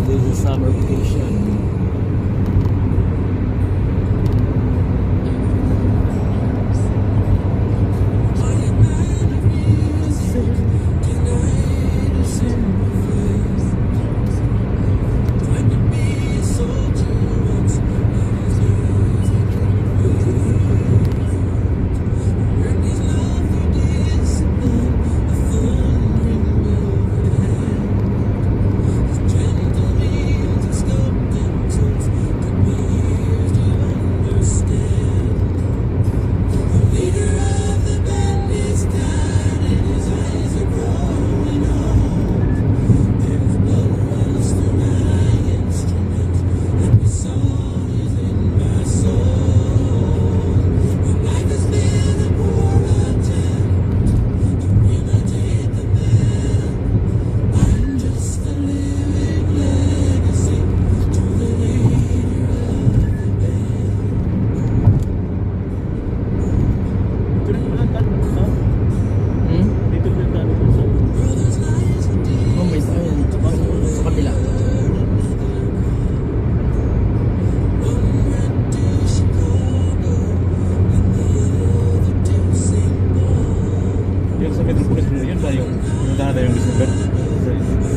this is summer vacation.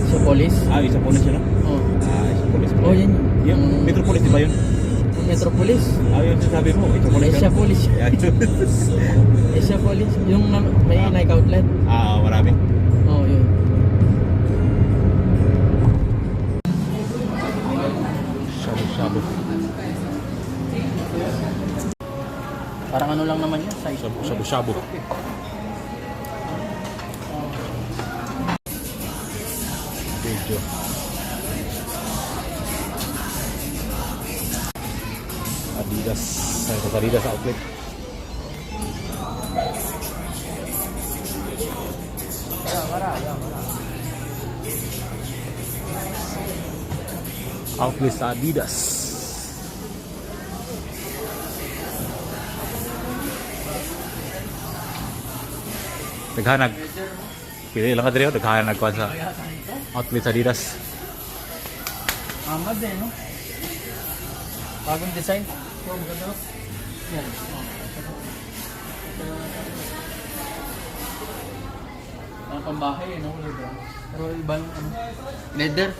Sa police? Isa police yun, no? Oo. Isa police. Oh, yan. Yung Metropolis, di ba yun? Metropolis? Yung sinasabi mo, isa police. Asia Police. Asia Police. Yung may Nike outlet. Marami. Oo, yun. Shabu-shabu. Parang ano lang naman yan. Shabu-shabu. Video. Adidas. Adidas outlet. Outlet sa Adidas. Naghanag. Pili lang ka dito. Naghanag ko sa outlet sa Adidas. Amad eh, no? Bagong design. Oh, maganda. Yan. Ang pambahay, no? Pero ibang, leather.